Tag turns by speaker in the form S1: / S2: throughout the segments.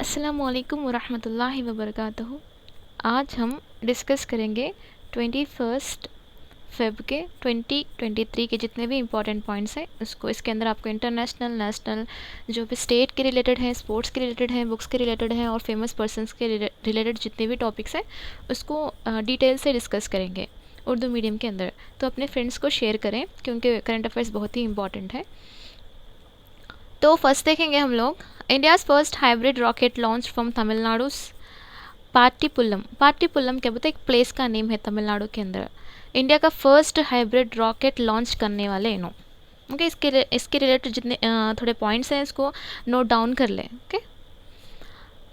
S1: अस्सलामुअलैकुम वरहमतुल्लाहि वबरकातुहू। आज हम डिस्कस करेंगे 21 फ़ेब के 2023 के जितने भी इम्पोर्टेंट पॉइंट्स हैं उसको। इसके अंदर आपको इंटरनेशनल, नेशनल, जो भी स्टेट के रिलेटेड हैं, स्पोर्ट्स के रिलेटेड हैं, बुक्स के रिलेटेड हैं और फेमस पर्सन्स के रिलेटेड जितने भी टॉपिक्स हैं उसको डिटेल से डिस्कस करेंगे उर्दू मीडियम के अंदर। तो अपने फ्रेंड्स को शेयर करें क्योंकि करंट अफेयर्स बहुत ही इंपॉर्टेंट है। तो फर्स्ट देखेंगे हम लोग India's first hybrid rocket launch from Tamil Nadu Pattipulam. Pattipulam क्या बोलते हैं, एक प्लेस का नेम है तमिलनाडु के अंदर। इंडिया का फर्स्ट हाइब्रिड रॉकेट लॉन्च करने वाले इन्हों। ओके, इसके रिलेटेड जितने थोड़े पॉइंट्स हैं इसको नोट डाउन कर लें। Okay,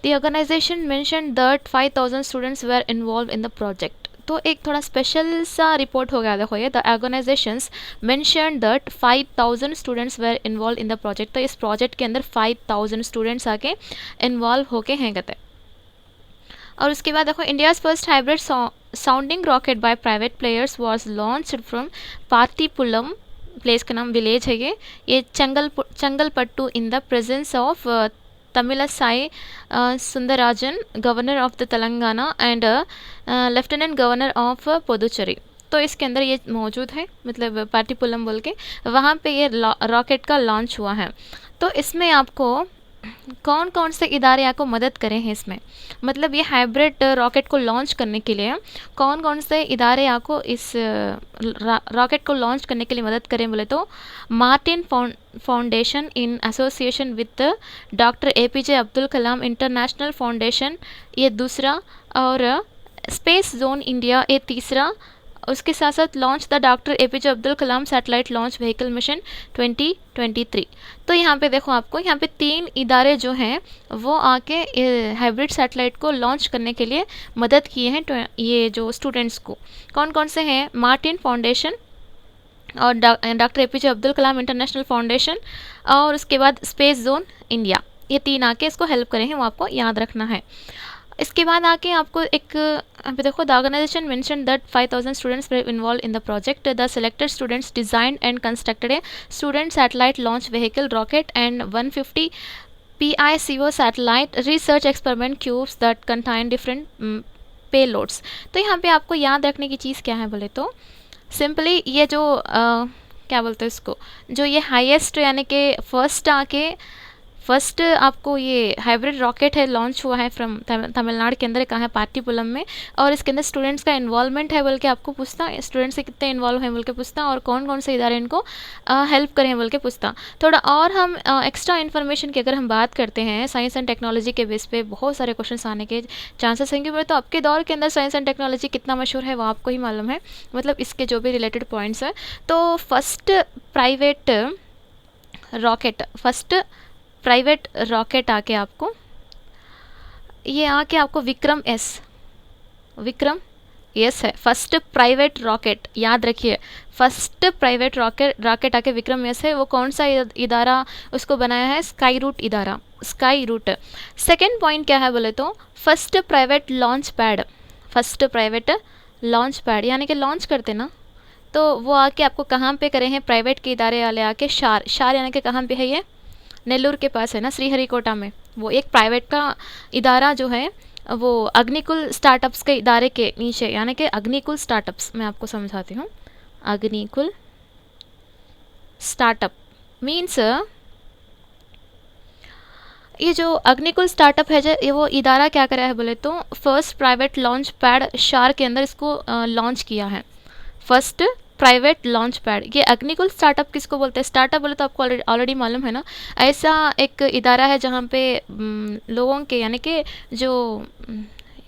S1: the organisation mention that 5000 students were involve in the project. तो एक थोड़ा स्पेशल सा रिपोर्ट हो गया। देखो ये the organisations mention that 5000 students were involve in the project. तो इस प्रोजेक्ट के अंदर 5000 स्टूडेंट्स आके इन्वॉल्व होके हैं कहते। और उसके बाद देखो India's first hybrid sounding rocket by private players was launched from Pattipulam, place का नाम, विलेज है ये Chengalpattu in the presence of Tamilisai Soundararajan, governor of the Telangana and lieutenant governor of Puducherry. तो इसके अंदर ये मौजूद है, मतलब पार्टीपुलम बोल के वहाँ पे ये रॉकेट का लॉन्च हुआ है। तो इसमें आपको कौन कौन से इदारे आपको मदद करें हैं इसमें, मतलब ये हाइब्रिड रॉकेट को लॉन्च करने के लिए कौन कौन से इदारे आपको इस रॉकेट को लॉन्च करने के लिए मदद करें बोले तो Martin foundation in association with doctor APJ Abdul Kalam international foundation ये दूसरा, और स्पेस जोन इंडिया ये तीसरा। उसके साथ साथ launch the doctor APJ Abdul Kalam satellite launch vehicle mission 2023। तो यहाँ पे देखो आपको यहाँ पे 3 इदारे जो हैं वो आके हाइब्रिड सैटेलाइट को लॉन्च करने के लिए मदद किए हैं ये जो स्टूडेंट्स को। कौन कौन से हैं, मार्टिन फाउंडेशन और doctor APJ Abdul Kalam international foundation और उसके बाद स्पेस जोन इंडिया, ये 3 आके इसको हेल्प करे हैं, वो आपको याद रखना है। इसके बाद आके आपको एक अभी देखो the organisation mention that 5000 students were involve in the project. The selected students designed and constructed a student satellite launch vehicle rocket and 150 PICO satellite research experiment cubes that contain different payloads. तो यहाँ पे आपको याद रखने की चीज़ क्या है बोले तो सिंपली ये जो क्या बोलते हैं इसको, जो ये हाईएस्ट यानी कि फर्स्ट आपको ये हाइब्रिड रॉकेट है लॉन्च हुआ है फ्रॉम तमिलनाडु के अंदर, कहाँ है, पार्टीपुलम में। और इसके अंदर स्टूडेंट्स का इन्वॉल्वमेंट है बोल के आपको पूछता, स्टूडेंट्स से कितने इन्वॉल्व हैं बोल के पूछता, और कौन कौन से इदारे इनको हेल्प करें बोल के पूछता। थोड़ा और हम एक्स्ट्रा इन्फॉर्मेशन की अगर हम बात करते हैं साइंस एंड टेक्नोलॉजी के बेस पे बहुत सारे क्वेश्चन आने के चांसेस होंगे बोले तो आपके दौर के अंदर साइंस एंड टेक्नोलॉजी कितना मशहूर है वो आपको ही मालूम है, मतलब इसके जो भी रिलेटेड पॉइंट्स हैं। तो फर्स्ट प्राइवेट रॉकेट आके आपको ये आके आपको विक्रम एस है फर्स्ट प्राइवेट रॉकेट, याद रखिए फर्स्ट प्राइवेट रॉकेट आके विक्रम एस है। वो कौन सा इदारा उसको बनाया है, स्काई रूट इदारा, स्काई रूट। सेकेंड पॉइंट क्या है बोले तो फर्स्ट प्राइवेट लॉन्च पैड यानी कि लॉन्च करते ना, तो वो आके आपको कहाँ पे करे हैं, प्राइवेट के इदारे वाले आके शार यानी कि कहाँ पे है, ये नेल्लूर के पास है ना, श्रीहरिकोटा में। वो एक प्राइवेट का इदारा जो है वो अग्निकुल स्टार्टअप्स के इदारे के नीचे, यानी कि अग्निकुल स्टार्टअप्स, मैं आपको समझाती हूँ। अग्निकुल स्टार्टअप मीन्स ये जो अग्निकुल स्टार्टअप है जो ये वो इदारा क्या करा है बोले तो फर्स्ट प्राइवेट लॉन्च पैड शार के अंदर इसको लॉन्च किया है। फर्स्ट प्राइवेट लॉन्च पैड, ये अग्निकुल स्टार्टअप किसको बोलते हैं, स्टार्टअप बोले तो आपको ऑलरेडी मालूम है ना, ऐसा एक इदारा है जहाँ पे लोगों के यानी कि जो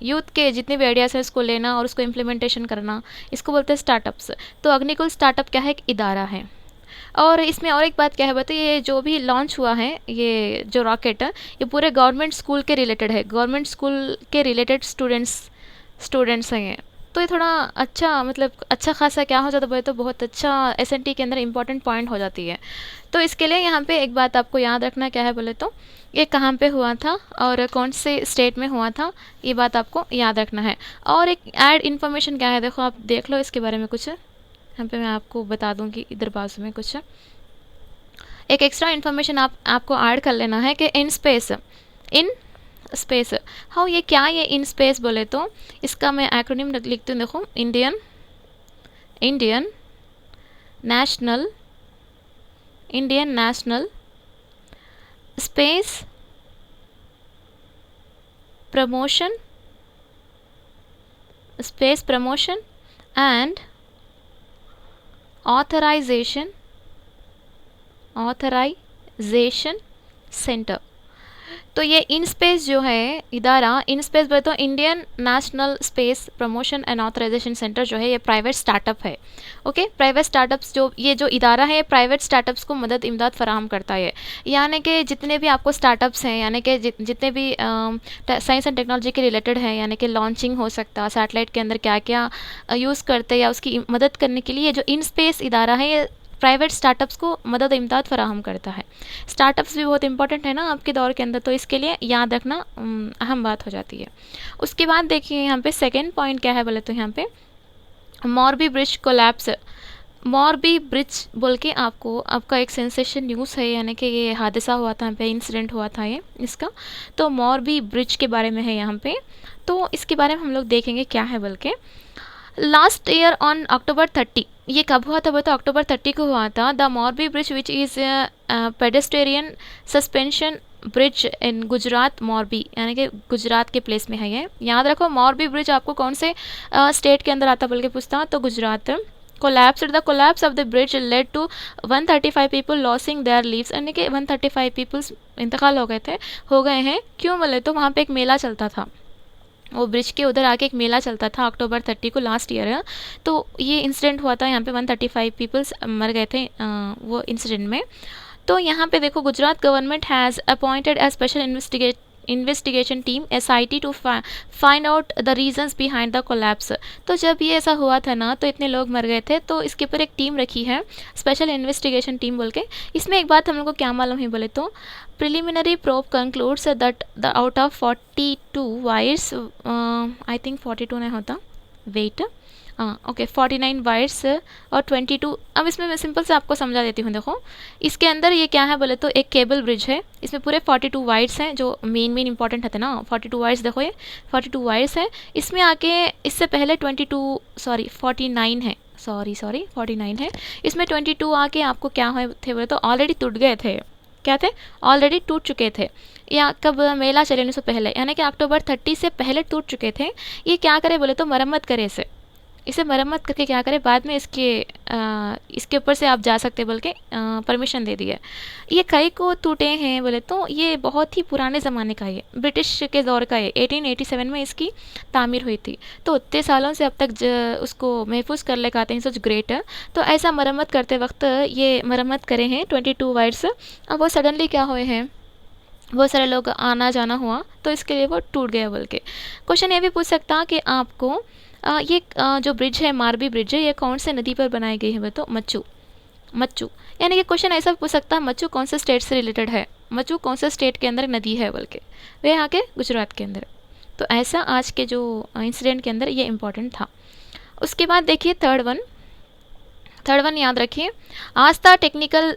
S1: यूथ के जितने भी आइडियाज़ हैं उसको लेना और उसको इम्प्लीमेंटेशन करना, इसको बोलते हैं स्टार्टअप्स। तो अग्निकुल स्टार्टअप क्या है, एक इदारा है। और इसमें और एक बात क्या है बताइए, ये जो भी लॉन्च हुआ है ये जो रॉकेट है ये पूरे गवर्नमेंट स्कूल के रिलेटेड है, गवर्नमेंट स्कूल के रिलेटेड स्टूडेंट्स हैं ये। तो ये थोड़ा अच्छा, मतलब अच्छा खासा क्या हो जाता है तो बहुत अच्छा SNT के अंदर इंपॉर्टेंट पॉइंट हो जाती है। तो इसके लिए यहाँ पे एक बात आपको याद रखना क्या है बोले तो ये कहाँ पे हुआ था और कौन से स्टेट में हुआ था, ये बात आपको याद रखना है। और एक ऐड इन्फॉर्मेशन क्या है, देखो आप देख लो इसके बारे में कुछ, यहाँ पे मैं आपको बता दूँगी इधर बाजू में कुछ एक एक्स्ट्रा इन्फॉर्मेशन आपको ऐड कर लेना है कि इन स्पेस। हाँ, ये क्या ये इन स्पेस बोले तो इसका मैं एक्रोनिम लिखती हूँ, देखो, Indian national space promotion and authorisation centre. तो ये इन स्पेस जो है इदारा, इन स्पेस बोले तो Indian national space promotion and authorisation centre जो है ये प्राइवेट स्टार्टअप है। ओके, प्राइवेट स्टार्टअप्स जो इदारा है, प्राइवेट स्टार्टअप्स को मदद इमदाद फराहम करता है। यानी कि जितने भी आपको स्टार्टअप्स हैं, यानी कि जितने भी साइंस एंड टेक्नोलॉजी के रिलेटेड है, यानी कि लॉन्चिंग हो सकता है, सैटेलाइट के अंदर क्या क्या यूज़ करते हैं, या उसकी मदद करने के लिए जो इन स्पेस इदारा है ये प्राइवेट स्टार्टअप्स को मदद इमदाद फराहम करता है। स्टार्टअप्स भी बहुत इंपॉर्टेंट है ना आपके दौर के अंदर, तो इसके लिए याद रखना अहम बात हो जाती है। उसके बाद देखिए यहाँ पे सेकेंड पॉइंट क्या है बोले तो यहाँ पे मॉरबी ब्रिज कोलैप्स। मॉरबी ब्रिज बोल के आपका एक सेंसेशन न्यूज़ है, यानी कि ये हादसा हुआ था यहाँ पे, इंसिडेंट हुआ था ये इसका। तो मॉरबी ब्रिज के बारे में है यहाँ पे, तो इसके बारे में हम लोग देखेंगे क्या है बोल के। लास्ट ईयर ऑन अक्टूबर 30, ये कब हुआ था बोले तो अक्टूबर 30 को हुआ था। The Morbi bridge which is pedestrian suspension bridge in Gujarat, Morbi यानी कि गुजरात के प्लेस में है ये। याद रखो, मॉरबी ब्रिज आपको कौन से स्टेट के अंदर आता बोल के पूछता, तो Gujarat. Collapse, the collapse of the bridge led to 135 people losing their lives, यानी कि 135 पीपल्स इंतकाल हो गए हैं। क्यों बोले तो वहाँ पे एक मेला चलता था, वो ब्रिज के उधर आके एक मेला चलता था अक्टूबर 30 को, लास्ट ईयर है। तो ये इंसिडेंट हुआ था, यहाँ पे 135 पीपल्स मर गए थे वो इंसिडेंट में। तो यहाँ पे देखो, Gujarat government has appointed a special investigation team SIT to find out the reasons behind the collapse. तो जब ये ऐसा हुआ था ना, तो इतने लोग मर गए थे, तो इसके ऊपर एक टीम रखी है, स्पेशल इन्वेस्टिगेशन टीम बोल के। इसमें एक बात हम लोग को क्या मालूम है बोले तो preliminary probe concludes that the out of 42 wires, I think 42 नहीं होता, वेट, ओके 49 वायर्स और 22। अब इसमें मैं सिंपल से आपको समझा देती हूँ। देखो, इसके अंदर ये क्या है बोले तो एक केबल ब्रिज है, इसमें पूरे 42 वायर्स हैं जो मेन इंपॉर्टेंट है ना। 42 वायर्स, देखो ये 42 वायर्स है। इसमें आके इससे पहले 49 है, सॉरी 49 है। इसमें 22 आके आपको क्या हुए थे बोले तो ऑलरेडी टूट गए थे। क्या थे? ऑलरेडी टूट चुके थे। या कब मेला चलने से पहले, यानी कि अक्टूबर 30 से पहले टूट चुके थे। ये क्या करे बोले तो मरम्मत करे इसे मरम्मत करके क्या करें, बाद में इसके ऊपर से आप जा सकते बोल के परमिशन दे दिया। ये कई को टूटे हैं बोले तो ये बहुत ही पुराने ज़माने का है, ब्रिटिश के दौर का है। 1887 में इसकी तामीर हुई थी, तो उतने सालों से अब तक उसको महफूज कर ले आते हैं, सच ग्रेट है। तो ऐसा मरम्मत करते वक्त ये मरम्मत करे हैं 22 वायर्स। अब वो सडनली क्या हुए हैं, बहुत सारे लोग आना जाना हुआ, तो इसके लिए वो टूट गया बोल के। क्वेश्चन ये भी पूछ सकता कि आपको ये जो ब्रिज है, मारबी ब्रिज है, ये कौन से नदी पर बनाई गई है तो मच्चू। यानी कि क्वेश्चन ऐसा पूछ सकता है, मच्चू कौन से स्टेट से रिलेटेड है, मच्चू कौन से स्टेट के अंदर नदी है बोल के, वे यहाँ के गुजरात के अंदर। तो ऐसा आज के जो इंसिडेंट के अंदर ये इम्पोर्टेंट था। उसके बाद देखिए थर्ड वन याद रखिए, आस्था टेक्निकल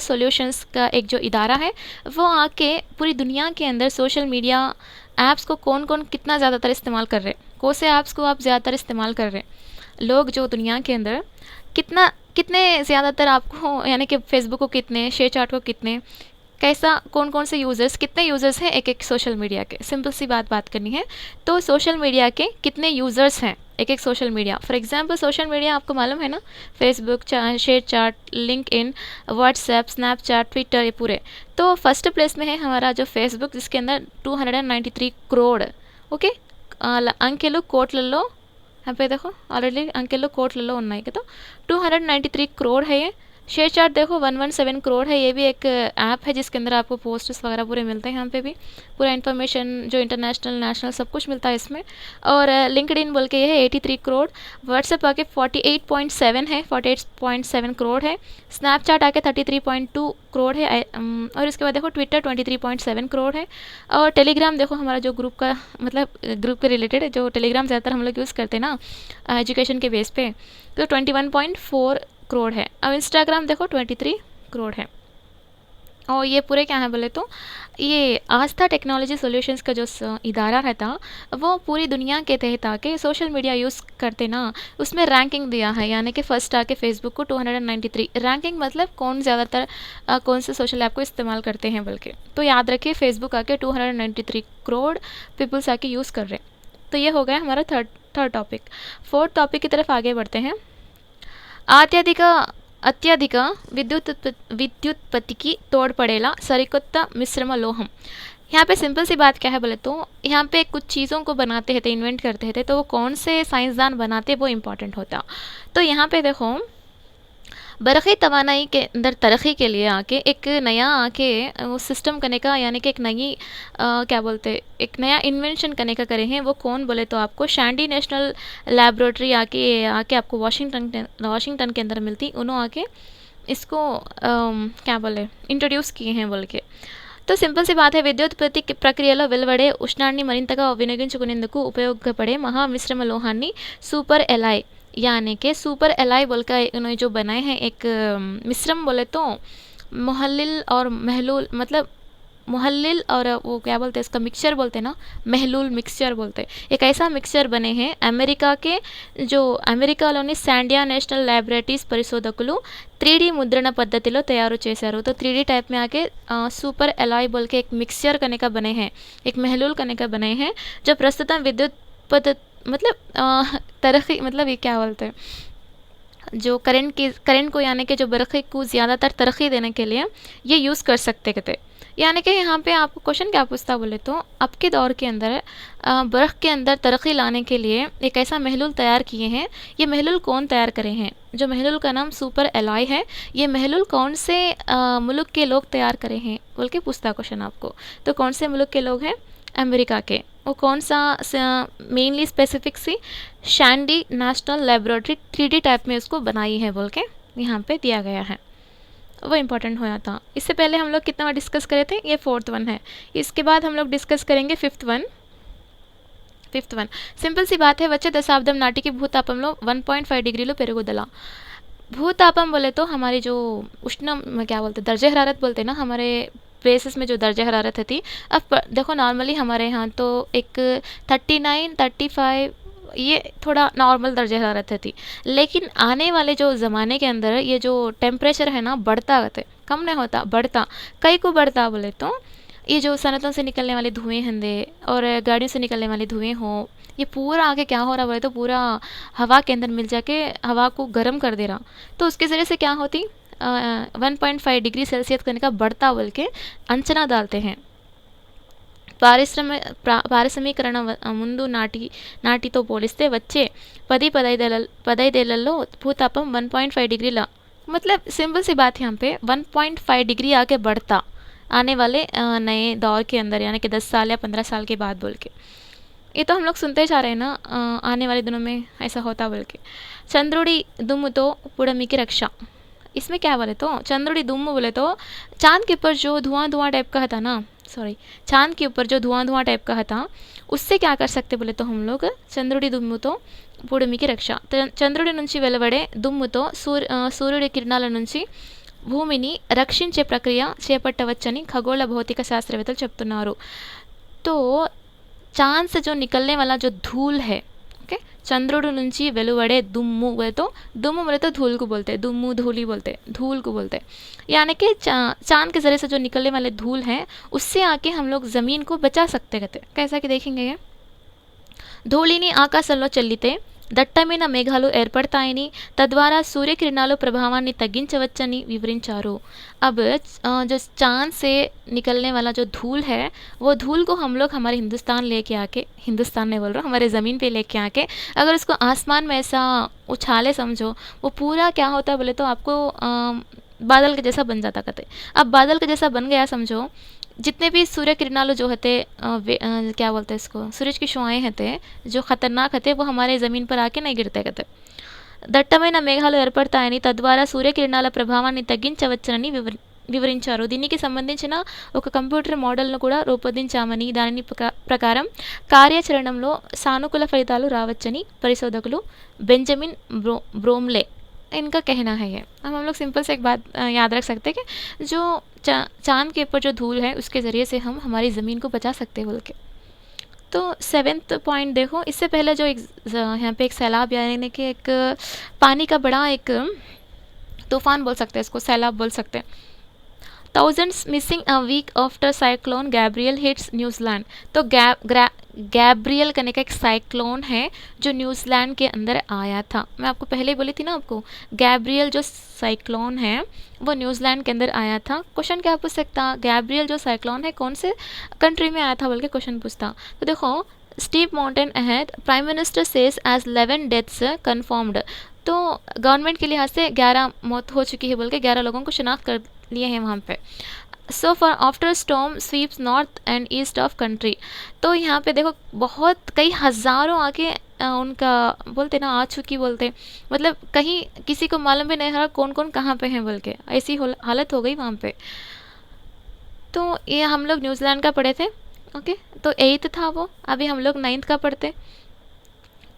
S1: सॉल्यूशंस का एक जो इदारा है, वो आके पूरी दुनिया के अंदर सोशल मीडिया ऐप्स को कौन कितना ज़्यादातर इस्तेमाल कर रहे हैं, कौन से ऐप्स को आप ज़्यादातर इस्तेमाल कर रहे हैं लोग जो दुनिया के अंदर, कितने ज़्यादातर आपको, यानी कि फेसबुक को कितने, शेयरचैट को कितने, कैसा कौन से यूज़र्स, कितने यूज़र्स हैं एक सोशल मीडिया के। सिंपल सी बात करनी है तो सोशल मीडिया के कितने यूज़र्स हैं एक social media. For example social media आपको मालूम है ना, Facebook, ShareChat, LinkedIn, WhatsApp, Snapchat, Twitter, ये पूरे। तो फर्स्ट प्लेस में है हमारा जो फेसबुक, जिसके अंदर 293 करोड़, ओके अंकेलो कोट्లలో, यहाँ पे देखो ऑलरेडी अंकेलो कोट्లలో ఉన్నాయి కదా, 293 करोड़ है ये। शेयरचैट देखो 117 करोड़ है, ये भी एक ऐप है जिसके अंदर आपको पोस्ट्स वगैरह पूरे मिलते हैं, यहाँ पे भी पूरा इन्फॉर्मेशन जो इंटरनेशनल नेशनल सब कुछ मिलता है इसमें। और लिंक्डइन बोल के ये है 83 करोड़, व्हाट्सएप आके 48.7 है, 48.7 करोड़ है, स्नैपचैट आके 33.2 करोड़ है, और इसके बाद देखो ट्विटर 23.7 करोड़ है, और टेलीग्राम देखो हमारा जो ग्रुप का, मतलब ग्रुप के रिलेटेड है, जो टेलीग्राम ज़्यादातर हम लोग यूज़ करते हैं ना एजुकेशन के बेस पे, तो 21.4 करोड़ है। अब इंस्टाग्राम देखो 23 करोड़ है। और ये पूरे क्या है बोले तो ये आस्था टेक्नोलॉजी सॉल्यूशंस का जो इदारा रहता वो पूरी दुनिया के तहत आके सोशल मीडिया यूज़ करते ना, उसमें रैंकिंग दिया है, यानी कि फर्स्ट आके फेसबुक को 293 रैंकिंग, मतलब कौन ज़्यादातर कौन से सोशल ऐप को इस्तेमाल करते हैं बल्कि। तो याद रखिए फेसबुक आके 293 करोड़ पीपल्स आके यूज़ कर रहे हैं। तो ये हो गया हमारा थर्ड टॉपिक। फोर्थ टॉपिक की तरफ आगे बढ़ते हैं। అత్యధిక విద్యుత్పత్తికి తోడ్పడేలా సరికొత్త మిశ్రమ లోహం। यहाँ पे सिंपल सी बात क्या है बोले तो यहाँ पे कुछ चीज़ों को बनाते थे, इन्वेंट करते थे, तो वो कौन से साइंसदान बनाते वो इम्पॉर्टेंट होता। तो यहाँ पे देखो बरक़ी तवानाई के अंदर तरक्की के लिए आके एक नया आके वो सिस्टम करने का, यानी कि एक नई क्या बोलते एक नया इन्वेंशन करने का करे हैं। वो कौन बोले तो आपको शैंडी नेशनल लैबोरेटरी आके आपको वाशिंगटन के अंदर मिलती, उन्होंने आके इसको क्या बोले इंट्रोड्यूस किए हैं बोल के। तो సింపుల్ सी बात है విద్యుత్పత్తి ప్రక్రియలో వెలువడే ఉష్ణాన్ని మరింతగా వినియోగించుకునేందుకు ఉపయోగపడే మహా మిశ్రమ లోహాన్ని సూपर एलआई, यानी कि सुपर एलआई बोल का उन्होंने जो बनाए हैं एक मिश्रम बोले तो मुहल्लिल और महलूल, मतलब मुहल्लिल और वो क्या बोलते हैं इसका मिक्सचर बोलते हैं ना, महलूल मिक्सचर बोलते हैं। एक ऐसा मिक्सचर बने हैं अमेरिका के जो అమెరికాలోని శాండియా నేషనల్ ల్యాబొరేటరీస్ పరిశోధకులు 3D मुद्रण పద్ధతిలో తయారు చేశారు। तो 3D टाइप में आके सुपर एलॉय बोल के एक मिक्सचर करने का बने हैं, एक महलूल करने का बने हैं, जो प्रस्तुतम विद्युत पद्धति मतलब तरक्की, मतलब ये क्या बोलते हैं जो करंट को यानी कि जो बरक़ी को ज़्यादातर तरक्की देने के लिए ये यूज़ कर सकते थे। यानी कि यहाँ पे आपको क्वेश्चन क्या पूछता बोले तो अब के दौर के अंदर बर्फ़ के अंदर तरक्की लाने के लिए एक ऐसा महलूल तैयार किए हैं। ये महलूल कौन तैयार करे हैं? जो महलूल का नाम सुपर एलॉय है। ये महलूल कौन से मुल्क के लोग तैयार करे हैं बोल के पूछता क्वेश्चन आपको। तो कौन से मुल्क के लोग हैं? अमेरिका के। वो कौन सा मेनली स्पेसिफिक सी शैंडी नेशनल लैबोरेटरी 3D टाइप में उसको बनाई है बोल के यहाँ पे दिया गया है, वो इम्पोर्टेंट होया था। इससे पहले हम लोग कितना डिस्कस करे थे, ये फोर्थ वन है। इसके बाद हम लोग डिस्कस करेंगे फिफ्थ वन। సింపుల్ सी बात है వచ్చే దశాబ్దం నాటికి భూతాపంలో 1.5 डिग्रीలో పెరుగుదల। भूतापम बोले तो हमारी जो उष्ण क्या बोलते दर्जे हरारत बोलते हैं ना, हमारे प्लेसेस में जो दर्जा हरारत थी। अब देखो नॉर्मली हमारे यहाँ तो एक 39, 35 ये थोड़ा नॉर्मल दर्जा हरारत थी, लेकिन आने वाले जो ज़माने के अंदर ये जो टेम्परेचर है ना बढ़ता रहता है, कम नहीं होता, बढ़ता। कई को बढ़ता बोले तो ये जो सनतों से निकलने वाले धुएँ हंदे और गाड़ियों से निकलने वाले धुएँ हो, ये पूरा आगे क्या हो रहा बोले तो पूरा हवा के अंदर मिल जाके हवा को गर्म कर दे रहा। तो उसके ज़रिए से क्या होती 1.5 डिग्री सेल्सियस करने का बढ़ता बोल के अंचना डालते हैं। పారిశ్రమీకరణ ముందు నాటితో పోలిస్తే వచ్చే 15 भूतापम 1.5 डिग्री ला, मतलब सिंपल सी बात यहाँ पे 1.5 डिग्री आके बढ़ता आने वाले नए दौर के अंदर, यानी कि 10 साल या 15 साल के बाद बोल के। ये तो हम लोग सुनते जा रहे हैं ना, आने वाले दिनों में ऐसा होता बोल के। चंद्रुड़ी दुम तो पुड़मी की रक्षा। इसमें क्या बोले तो चंद्रुड़ी दुम बोले तो चांद के ऊपर जो धुआं टाइप का था ना, चांद के ऊपर जो धुआं टाइप का था, उससे क्या कर सकते बोले तो हम लोग చంద్రుడి దుమ్ముతో పుడమికి రక్ష। చంద్రుడి నుంచి వెలువడే దుమ్ముతో సూర్యుడి కిరణాల నుంచి భూమిని రక్షించే ప్రక్రియ చేపట్టవచ్చని ఖగోళ భౌతిక శాస్త్రవేత్తలు చెప్తున్నారు। तो चांद से जो निकलने वाला जो धूल है, ओके, चंद्रुడి నుంచి వెలువడే దుమ్ము बोले तो धूल को बोलते हैं, दुम्मू धूली बोलते हैं, धूल को बोलते हैं। यानी कि चांद के ज़रिए से जो निकलने वाले धूल हैं उससे आके हम लोग ज़मीन को बचा सकते कहते। कैसा कि देखेंगे ये ధూళిని ఆకాశంలో చల్లితే దట్టమైన మేఘాలు ఏర్పడతాయని, తద్వారా సూర్యకిరణాల ప్రభావాన్ని తగ్గించవచ్చని వివరించారు। अब जो चांद से निकलने वाला जो धूल है वो धूल को हम लोग हमारे हिंदुस्तान लेके आके, हिंदुस्तान नहीं बोल रहा, हमारे ज़मीन पे लेके आके अगर उसको आसमान में ऐसा उछाले समझो, वो पूरा क्या होता है बोले तो आपको बादल के जैसा बन जाता कहते। अब बादल के जैसा बन गया समझो, जितने भी सूर्य किरणालु जो होते क्या बोलते हैं इसको, सूरज की शुआएँ होते जो ख़तरनाक होते वो हमारे ज़मीन पर आके नहीं गिरते कहते। దట్టమైన మేఘాలు ఏర్పడతాయని, తద్వారా సూర్యకిరణాల ప్రభావాన్ని తగ్గించవచ్చని వివరించారు। దీనికి సంబంధించిన ఒక కంప్యూటర్ మోడల్ను కూడా రూపొందించామని, దాని ప్రకారం కార్యాచరణలో సానుకూల ఫలితాలు రావచ్చని పరిశోధకులు బెంజమిన్ ब्रोमले इनका कहना है ये। अब हम लोग सिंपल से एक बात याद रख सकते हैं कि जो चांद के ऊपर जो धूल है उसके ज़रिए से हम हमारी ज़मीन को बचा सकते हैं बोल के। तो 7th पॉइंट देखो, इससे पहले जो एक यहाँ पे एक सैलाब यानी कि एक पानी का बड़ा एक तूफान बोल सकते हैं, इसको सैलाब बोल सकते हैं। Thousands missing a week after cyclone Gabriel hits New Zealand. तो गैब्रियल करने का एक साइक्लोन है जो न्यूजीलैंड के अंदर आया था। मैं आपको पहले ही बोली थी ना आपको, गैब्रियल जो साइक्लोन है वो न्यूजीलैंड के अंदर आया था। क्वेश्चन क्या पूछ सकता, गैब्रियल जो साइक्लोन है कौन से कंट्री में आया था बोल के क्वेश्चन पूछता। तो देखो, steep mountain ahead, prime minister says as 11 deaths confirmed. तो गवर्नमेंट के लिहाज से 11 मौत हो चुकी है बोल के 11 लोगों को शिनाख्त कर लिए हैं वहाँ पे। So for after storm sweeps north and east of country. तो यहाँ पे देखो बहुत कई हज़ारों आके उनका बोलते ना आ चुकी बोलते, मतलब कहीं किसी को मालूम भी नहीं रहा कौन कौन कहाँ पे हैं बोल के, ऐसी हालत हो गई वहाँ पे। तो ये हम लोग न्यूजीलैंड का पढ़े थे, ओके। तो 8th था वो, अभी हम लोग 9th का पढ़ते।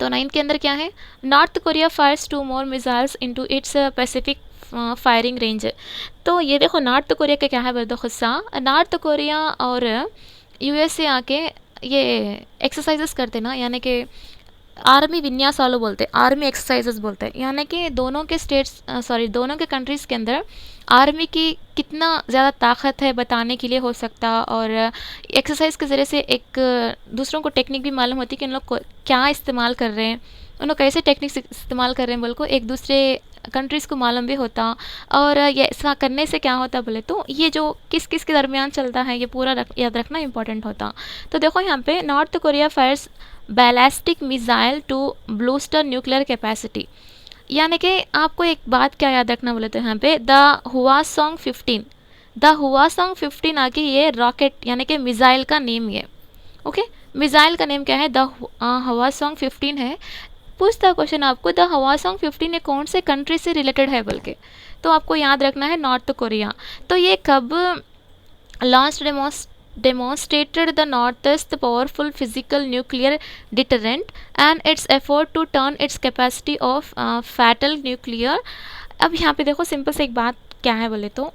S1: तो 9th के अंदर क्या है, North Korea fires 2 more missiles into its Pacific firing range. तो ये देखो नॉर्थ कोरिया का क्या है बोल दो खुस्सा, नॉर्थ कोरिया और यूएसए आके ये एक्सरसाइजेस करते ना, यानी कि आर्मी विन्यासालो बोलते, आर्मी एक्सरसाइजेस बोलते हैं, यानी कि दोनों के स्टेट्स दोनों के कंट्रीज़ के अंदर आर्मी की कितना ज़्यादा ताकत है बताने के लिए हो सकता, और एक्सरसाइज के ज़रिए से एक दूसरों को टेक्निक भी मालूम होती कि उन लोग को क्या इस्तेमाल कर रहे हैं, उन लोग कैसे टेक्निक्स इस्तेमाल कर रहे हैं बोल को एक दूसरे कंट्रीज़ को मालूम भी होता। और ये ऐसा करने से क्या होता बोले तो ये जो किस किस के दरमियान चलता है ये पूरा याद रखना इंपॉर्टेंट होता। तो देखो यहाँ पे North Korea fires ballistic missile to bolster nuclear capacity, यानी कि आपको एक बात क्या याद रखना बोले तो यहाँ पे द हुआसोंग 15, द हुआसोंग 15 आके ये रॉकेट यानी कि मिसाइल का नेम ये, ओके। मिसाइल का नेम क्या है, द हुआसोंग 15 है। पूछता क्वेश्चन आपको द हुआसोंग 15 ये कौन से कंट्री से रिलेटेड है बोल के, तो आपको याद रखना है नॉर्थ कोरिया। तो ये कब launch demonstrated the North's powerful physical nuclear deterrent and its effort to turn its capacity of fatal nuclear। अब यहाँ पे देखो सिंपल से एक बात क्या है बोले तो,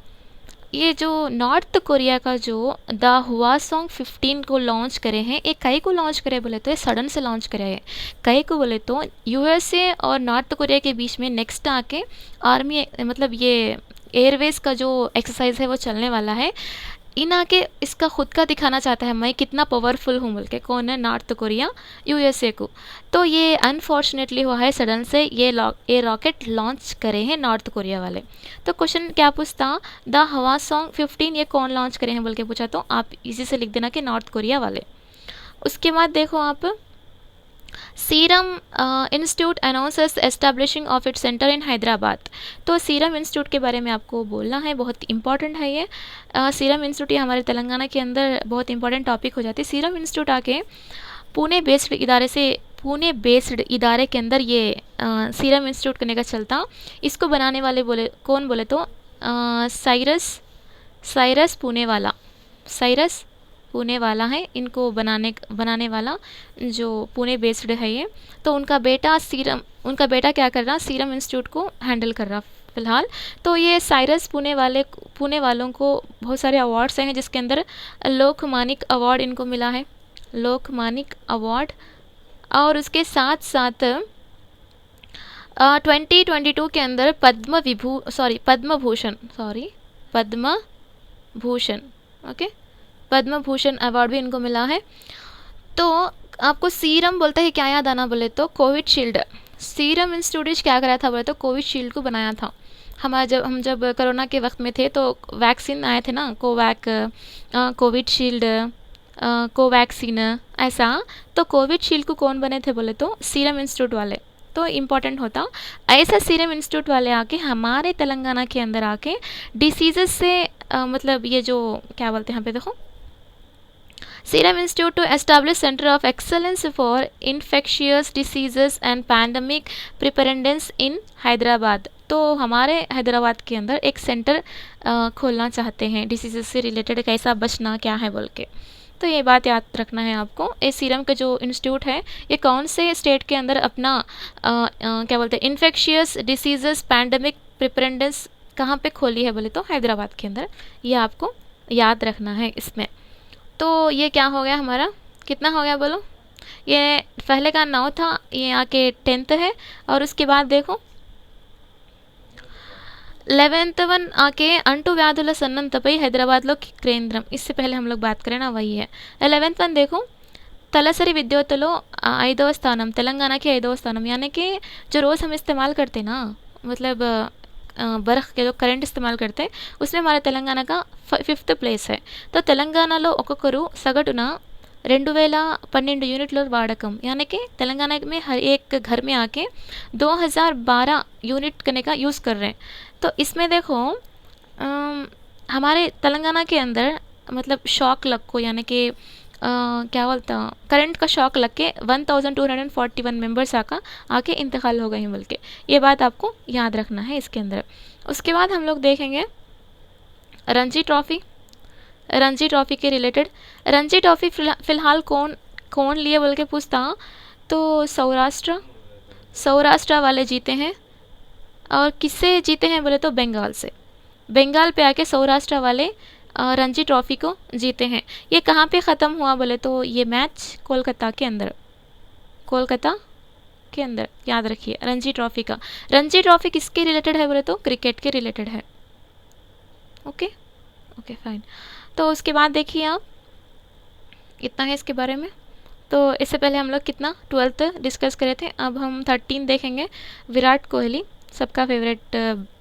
S1: ये जो नॉर्थ कोरिया का जो द हुआसोंग 15 को लॉन्च करे हैं, एक कई को लॉन्च करे बोले तो ये सडन से लॉन्च करे हैं, कई को बोले तो यूएसए और नॉर्थ कोरिया के बीच में नेक्स्ट आके आर्मी मतलब ये एयरवेज का जो एक्सरसाइज है वो चलने वाला है। इन आके इसका खुद का दिखाना चाहता है मैं कितना पावरफुल हूँ बोल के, कौन है, नॉर्थ कोरिया यूएसए को। तो ये अनफॉर्चुनेटली हुआ है सडन से ये रॉकेट लॉन्च करे हैं नॉर्थ कोरिया वाले। तो क्वेश्चन क्या पूछता, द हुआसोंग 15 ये कौन लॉन्च करे हैं बोल के पूछा, तो आप इसी से लिख देना कि नॉर्थ कोरिया वाले। उसके बाद देखो आप, Serum Institute announces establishing of its centre in Hyderabad. तो सीरम इंस्टीट्यूट के बारे में आपको बोलना है, बहुत इंपॉर्टेंट है ये। सीरम इंस्टीट्यूट ये हमारे तेलंगाना के अंदर बहुत इंपॉर्टेंट टॉपिक हो जाती है। सीरम इंस्टीट्यूट आके पुणे बेस्ड इदारे के अंदर ये सीरम इंस्टीट्यूट करने का चलता। इसको बनाने वाले कौन बोले तो साइरस पुणे वाला है, इनको बनाने वाला जो पुणे बेस्ड है ये। तो उनका बेटा क्या कर रहा, सीरम इंस्टीट्यूट को हैंडल कर रहा फ़िलहाल। तो ये साइरस पुणे वालों को बहुत सारे अवार्ड्स हैं, जिसके अंदर लोकमानिक अवार्ड इनको मिला है, लोकमानिक अवार्ड। और उसके साथ साथ 2022 के अंदर पद्म भूषण अवार्ड भी इनको मिला है। तो आपको सीरम बोलते हैं क्या याद आना बोले तो कोविशील्ड। सीरम इंस्टीट्यूट क्या कराया था बोले तो कोविशील्ड को बनाया था। हम जब कोरोना के वक्त में थे तो वैक्सीन आए थे ना, कोविशील्ड, कोवैक्सीन ऐसा। तो कोविशील्ड को कौन बने थे बोले तो सीरम इंस्टीट्यूट वाले। तो इम्पॉर्टेंट होता ऐसा सीरम इंस्टीट्यूट वाले आके हमारे तेलंगाना के अंदर आके डिसीजेस से मतलब ये जो क्या बोलते हैं यहाँ पे देखो, Serum Institute to establish centre of excellence for infectious diseases and pandemic preparedness in Hyderabad. तो हमारे हैदराबाद के अंदर एक सेंटर खोलना चाहते हैं डिसीजेस से रिलेटेड, कैसा बचना क्या है बोल के। तो ये बात याद रखना है आपको। ये सीरम का जो इंस्टीट्यूट है ये कौन से स्टेट के अंदर अपना क्या बोलते हैं इन्फेक्शियस डिसीजेस पैंडमिक प्रिपेरेडनेस कहाँ पे खोली है बोले तो हैदराबाद के अंदर, ये आपको याद रखना है इसमें। तो ये क्या हो गया हमारा, कितना हो गया बोलो, ये पहले का 9 था, ये आके 10th है, और उसके बाद देखो 11th वन आके अंटू व्याधुల సన్నంతపై హైదరాబాద్లో కేంద్రం, इससे पहले हम लोग बात करें ना वही है। 11th वन देखो तलसरी विद्युत्తులో 5వ స్థానం, तेलंगाना की 5వ స్థానం, यानी कि जो रोज़ हम इस्तेमाल करते ना, मतलब बर्फ़ के जो करंट इस्तेमाल करते हैं उसमें हमारा तेलंगाना का 5th प्लेस है। तो తెలంగాణలో ఒక్కొక్కరు సగటున 2012 यूनिट वाड़कम, यानी कि तेलंगाना में हर एक घर में आके 2012 यूनिट करने का यूज़ कर रहे हैं। तो इसमें देखो हमारे तेलंगाना के अंदर मतलब शॉक लग को, यानी कि क्या बोलता करंट का शॉक लग के 1241 मेंबर्स आके इंतकाल हो गए हैं, बल्कि ये बात आपको याद रखना है इसके अंदर। उसके बाद हम लोग देखेंगे रणजी ट्रॉफ़ी। रणजी ट्रॉफ़ी के रिलेटेड, रणजी ट्रॉफ़ी फ़िलहाल कौन लिए बोल के पूछता, तो सौराष्ट्र वाले जीते हैं। और किससे जीते हैं बोले तो बंगाल से, बंगाल पे आके सौराष्ट्र वाले रणजी ट्रॉफ़ी को जीते हैं। ये कहाँ पे ख़त्म हुआ बोले तो ये मैच कोलकाता के अंदर, कोलकाता के अंदर, याद रखिए रणजी ट्रॉफ़ी का। रणजी ट्रॉफ़ी किसके रिलेटेड है बोले तो क्रिकेट के रिलेटेड है। Okay okay fine. तो उसके बाद देखिए आप, इतना है इसके बारे में। तो इससे पहले हम लोग कितना 12th डिस्कस करे थे, अब हम 13 देखेंगे। विराट कोहली सबका फेवरेट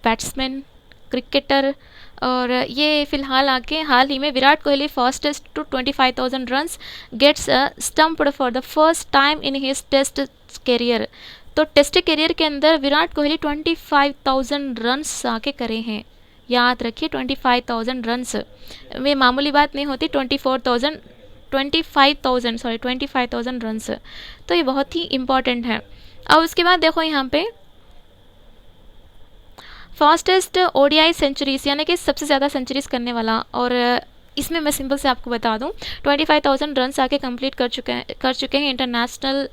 S1: बैट्समैन, क्रिकेटर, और ये फ़िलहाल आके हाल ही में Virat Kohli fastest to 25,000 runs gets stumped for the first time in his test career. तो टेस्ट करियर के अंदर विराट कोहली 25,000 रन्स आके करे हैं, याद रखिए 25,000 रन्स, ये मामूली बात नहीं होती। 25,000 रन्स, तो ये बहुत ही इम्पॉर्टेंट है। और उसके बाद देखो यहाँ पे फास्टेस्ट ओडीआई सेंचुरीज, यानी कि सबसे ज़्यादा सेंचुरीज करने वाला, और इसमें मैं सिंपल से आपको बता दूं 25,000 रन्स आके कंप्लीट कर चुके हैं इंटरनेशनल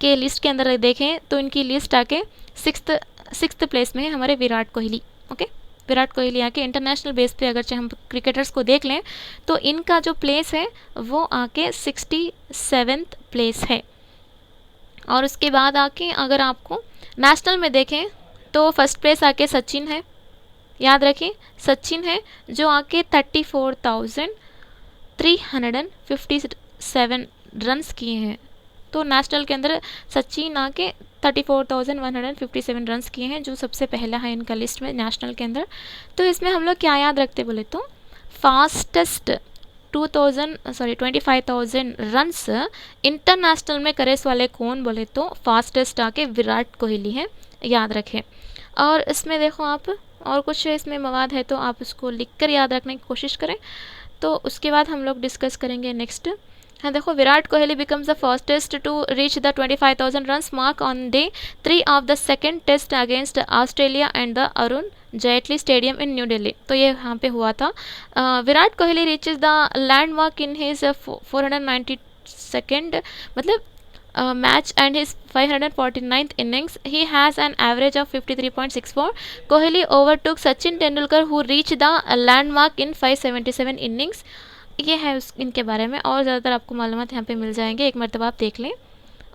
S1: के लिस्ट के अंदर देखें तो इनकी लिस्ट आके सिक्स्थ प्लेस में है हमारे विराट कोहली। ओके, विराट कोहली आके इंटरनेशनल बेस पे अगर हम क्रिकेटर्स को देख लें तो इनका जो प्लेस है वो आके 67th प्लेस है। और उसके बाद आके अगर आपको नेशनल में देखें तो फर्स्ट प्लेस आके सचिन है, याद रखिए सचिन है, जो आके 34,357 रन्स किए हैं। तो नेशनल के अंदर सचिन आके 34,157 रन्स किए हैं, जो सबसे पहला है इनका लिस्ट में नेशनल के अंदर। तो इसमें हम लोग क्या याद रखते बोले तो फास्टेस्ट 25,000 रन्स इंटरनेशनल में करेस वाले कौन बोले तो फास्टेस्ट आके विराट कोहली है, याद रखें। और इसमें देखो आप और कुछ इसमें मवाद है तो आप उसको लिखकर याद रखने की कोशिश करें। तो उसके बाद हम लोग डिस्कस करेंगे नेक्स्ट। हाँ देखो, Virat Kohli becomes the firstest to reach the 25,000 runs mark on day 3 of the second test against Australia and the Arun Jaitley Stadium in New Delhi. तो ये यहाँ पे हुआ था। Virat Kohli reaches the landmark in his 492nd मतलब match and his 549th innings. He has an average of 53.64. Kohli overtook Sachin Tendulkar who reached the landmark in 577 innings. ये है इनके बारे में, और ज़्यादातर आपको मालूमात यहाँ पे मिल जाएंगे, एक मरतबा आप देख लें।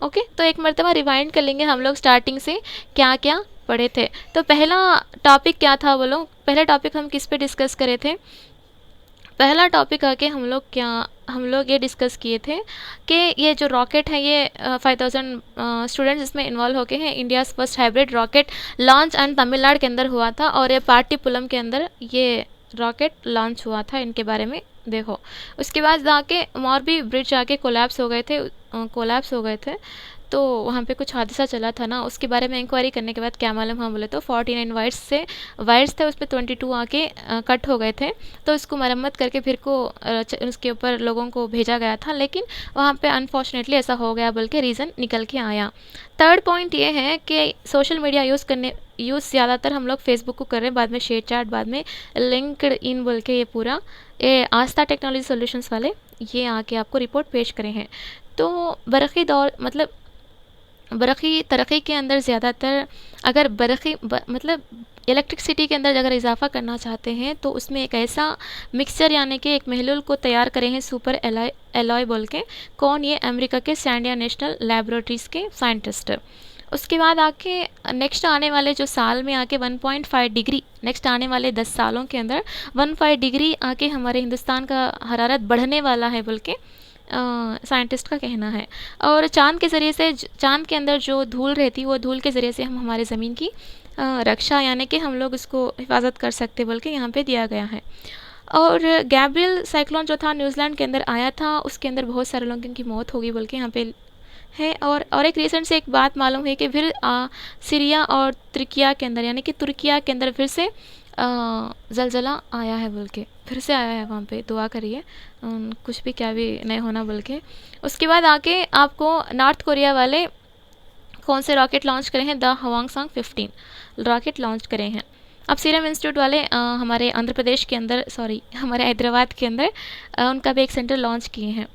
S1: ओके, तो एक मरतबा रिवाइंड कर लेंगे हम लोग स्टार्टिंग से क्या क्या पढ़े थे। तो पहला टॉपिक क्या था बोलो, पहला टॉपिक हम किस पे डिस्कस करे थे? पहला टॉपिक आके हम लोग ये डिस्कस किए थे कि ये जो रॉकेट है ये 5,000 स्टूडेंट्स इसमें इन्वॉल्व होके हैं। India's first hybrid rocket launch and Tamil Nadu के अंदर हुआ था, और ये पार्टीपुलम के अंदर ये रॉकेट लॉन्च हुआ था, इनके बारे में देखो। उसके बाद जाके मोरबी ब्रिज आके कोलैप्स हो गए थे, तो वहाँ पे कुछ हादसा चला था ना, उसके बारे में इंक्वायरी करने के बाद क्या मालूम हम बोले तो 49 वायर्स थे, उस पर 22 आके कट हो गए थे। तो उसको मरम्मत करके फिर को उसके ऊपर लोगों को भेजा गया था, लेकिन वहाँ पे अनफॉर्चुनेटली ऐसा हो गया बोल के रीज़न निकल के आया। थर्ड पॉइंट ये है कि सोशल मीडिया यूज़ ज़्यादातर हम लोग फेसबुक को कर रहे हैं, बाद में शेयर चैट, बाद में लिंक्ड इन बोल के ये आस्था टेक्नोलॉजी सॉल्यूशंस वाले ये आके आपको रिपोर्ट पेश करे हैं। तो बरक़ी दौर मतलब बरक़ी तरक्की के अंदर ज़्यादातर अगर मतलब इलेक्ट्रिसिटी के अंदर अगर इजाफा करना चाहते हैं तो उसमें एक ऐसा मिक्सचर यानी कि एक महलूल को तैयार करें हैं सुपर एलॉय बोल के। कौन? ये अमेरिका के सैंडिया नेशनल लैबोरेटरीज़ के साइंटिस्ट। उसके बाद आके नेक्स्ट आने वाले जो साल में आके 1.5 डिग्री, नेक्स्ट आने वाले 10 सालों के अंदर 1.5 डिग्री आके हमारे हिंदुस्तान का हरारत बढ़ने वाला है बोल के साइंटिस्ट का कहना है। और चाँद के ज़रिए से, चाँद के अंदर जो धूल रहती है वो धूल के ज़रिए से हम हमारे ज़मीन की रक्षा यानी कि हम लोग इसको हिफाजत कर सकते बोल के यहाँ पे दिया गया है। और गैब्रियल साइक्लोन जो था न्यूजीलैंड के अंदर आया था, उसके अंदर बहुत सारे लोगों की मौत होगी बोल के यहाँ पे है। और एक रिसेंट से एक बात मालूम है कि फिर सीरिया और तुर्किया के अंदर यानी कि तुर्किया के अंदर फिर से ज़लज़ला आया है बोल के, फिर से आया है। वहाँ पे दुआ करिए कुछ भी क्या भी नहीं होना बोल के। उसके बाद आके आपको नॉर्थ कोरिया वाले कौन से रॉकेट लॉन्च करे हैं? द हवांगसांग 15 रॉकेट लॉन्च करे हैं। अब सीरम इंस्टीट्यूट वाले हमारे आंध्र प्रदेश के अंदर, सॉरी हमारे हैदराबाद के अंदर उनका भी एक सेंटर लॉन्च किए हैं।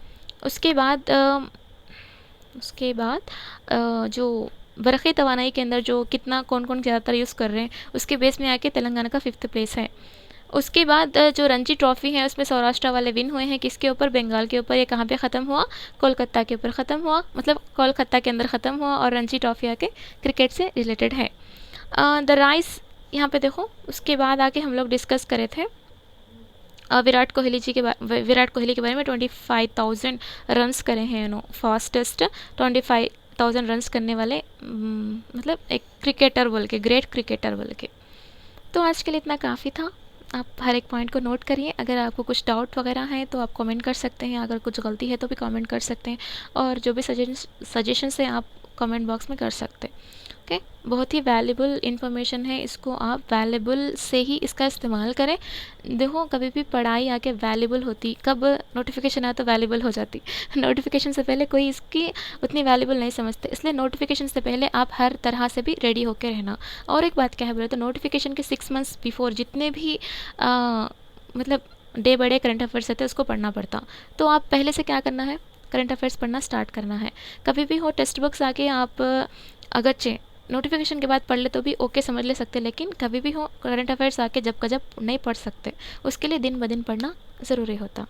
S1: उसके बाद जो बरक़ी तवानाई के अंदर जो कितना कौन कौन ज़्यादातर यूज़ कर रहे हैं, उसके बेस में आके तेलंगाना का 5th प्लेस है। उसके बाद जो रणजी ट्रॉफ़ी है उसमें सौराष्ट्र वाले विन हुए हैं। किसके ऊपर? बंगाल के ऊपर। ये कहाँ पे ख़त्म हुआ? कोलकाता के ऊपर ख़त्म हुआ, मतलब कोलकाता के अंदर ख़त्म हुआ। और रणजी ट्रॉफ़ी आके क्रिकेट से रिलेटेड है। द राइस यहाँ पे देखो। उसके बाद आके हम लोग डिस्कस करे थे विराट कोहली के बारे में। 25,000 रन्स करे हैं नो, फास्टेस्ट 25,000 रन्स करने वाले मतलब एक क्रिकेटर बोल के, ग्रेट क्रिकेटर बोल के। तो आज के लिए इतना काफ़ी था। आप हर एक पॉइंट को नोट करिए। अगर आपको कुछ डाउट वगैरह है तो आप कमेंट कर सकते हैं, अगर कुछ गलती है तो भी कमेंट कर सकते हैं, और जो भी सजेशंस है आप कमेंट बॉक्स में कर सकते हैं। ओके, बहुत ही वैल्यूबल इन्फॉर्मेशन है, इसको आप वैल्यूबल से ही इसका इस्तेमाल करें। देखो कभी भी पढ़ाई आके वैल्यूबल होती कब? नोटिफिकेशन आया तो वैल्यूबल हो जाती। नोटिफिकेशन से पहले कोई इसकी उतनी वैल्यूबल नहीं समझते, इसलिए नोटिफिकेशन से पहले आप हर तरह से भी रेडी होकर रहना। और एक बात क्या है बोले तो नोटिफिकेशन के 6 मंथ्स बिफोर जितने भी मतलब day by day current affairs रहते हैं उसको पढ़ना पड़ता। तो आप पहले से क्या करना है? करंट अफेयर्स पढ़ना स्टार्ट करना है। कभी भी हो टेक्स्ट बुक्स आके आप अगरचे नोटिफिकेशन के बाद पढ़ ले तो भी ओके समझ ले सकते, लेकिन कभी भी हो करंट अफेयर्स आके जब का जब नहीं पढ़ सकते, उसके लिए दिन ब दिन पढ़ना ज़रूरी होता।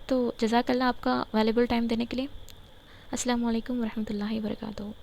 S1: तो जज़ाकल्लाह आपका वैल्यूबल टाइम देने के लिए। अस्सलाम वालेकुम रहमतुल्लाहि व बरकातहू।